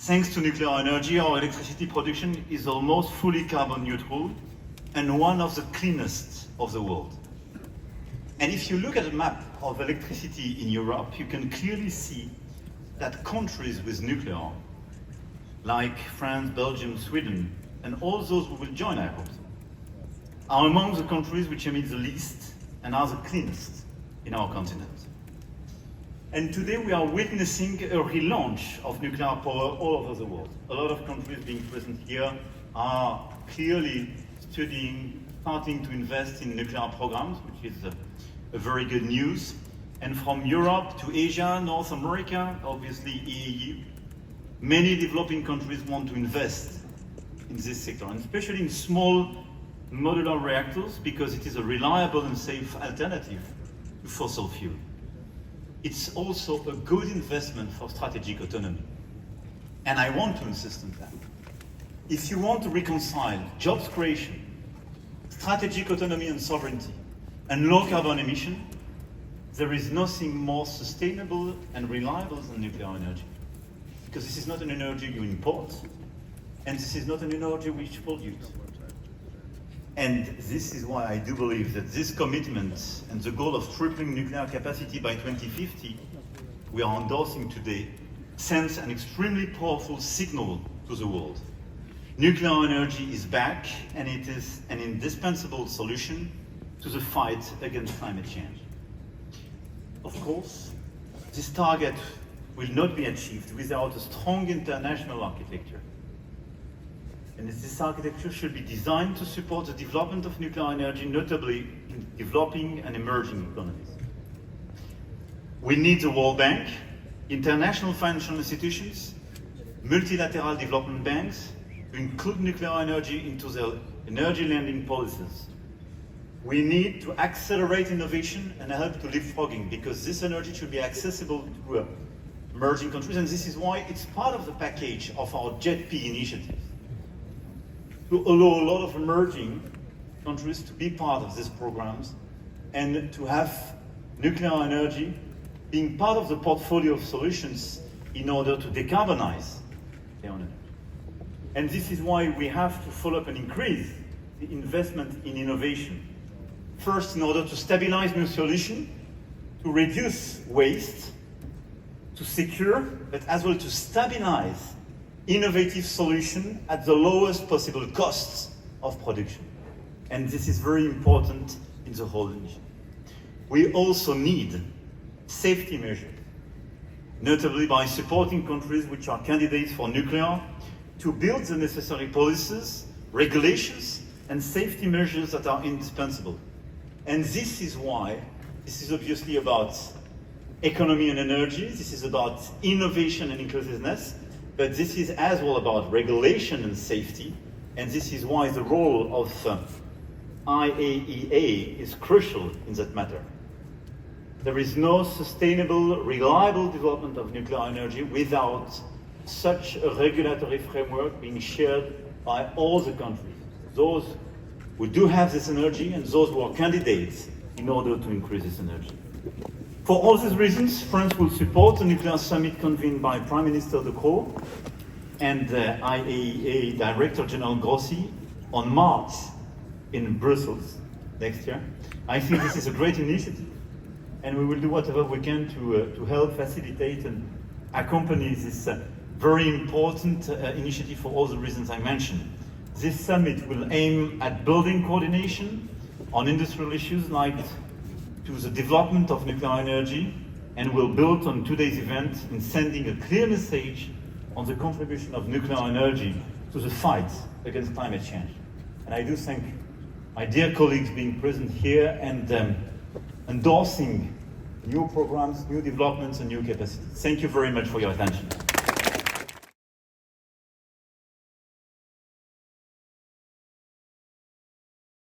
Thanks to nuclear energy, our electricity production is almost fully carbon neutral and one of the cleanest of the world. And if you look at a map of electricity in Europe, you can clearly see that countries with nuclear, like France, Belgium, Sweden, and all those who will join, I hope, are among the countries which emit the least and are the cleanest in our continent. And today we are witnessing a relaunch of nuclear power all over the world. A lot of countries being present here are clearly studying, starting to invest in nuclear programs, which is a very good news. And from Europe to Asia, North America, obviously EU, many developing countries want to invest in this sector, and especially in small modular reactors, because it is a reliable and safe alternative to fossil fuel. It's also a good investment for strategic autonomy. And I want to insist on that. If you want to reconcile jobs creation, strategic autonomy and sovereignty, and low carbon emission, there is nothing more sustainable and reliable than nuclear energy. Because this is not an energy you import, and this is not an energy which pollutes. And this is why I do believe that this commitment and the goal of tripling nuclear capacity by 2050 we are endorsing today sends an extremely powerful signal to the world. Nuclear energy is back, and it is an indispensable solution to the fight against climate change. Of course, this target will not be achieved without a strong international architecture. And this architecture should be designed to support the development of nuclear energy, notably in developing and emerging economies. We need the World Bank, international financial institutions, multilateral development banks to include nuclear energy into their energy lending policies. We need to accelerate innovation and help to leapfrogging, because this energy should be accessible to emerging countries, and this is why it's part of the package of our JETP initiative, to allow a lot of emerging countries to be part of these programs and to have nuclear energy being part of the portfolio of solutions in order to decarbonize their energy. And this is why we have to follow up and increase the investment in innovation. First, in order to stabilize new solutions, to reduce waste, to secure, but as well to stabilize innovative solution at the lowest possible costs of production. And this is very important in the whole initiative. We also need safety measures, notably by supporting countries which are candidates for nuclear to build the necessary policies, regulations, and safety measures that are indispensable. And this is why this is obviously about economy and energy, this is about innovation and inclusiveness, but this is as well about regulation and safety, and this is why the role of IAEA is crucial in that matter. There is no sustainable, reliable development of nuclear energy without such a regulatory framework being shared by all the countries, those who do have this energy and those who are candidates in order to increase this energy. For all these reasons, France will support the nuclear summit convened by Prime Minister De Croo and IAEA Director General Grossi on March in Brussels next year. I think this is a great initiative, and we will do whatever we can to help facilitate and accompany this very important initiative for all the reasons I mentioned. This summit will aim at building coordination on industrial issues like to the development of nuclear energy, and will build on today's event in sending a clear message on the contribution of nuclear energy to the fight against climate change. And I do thank my dear colleagues being present here and endorsing new programs, new developments, and new capacities. Thank you very much for your attention.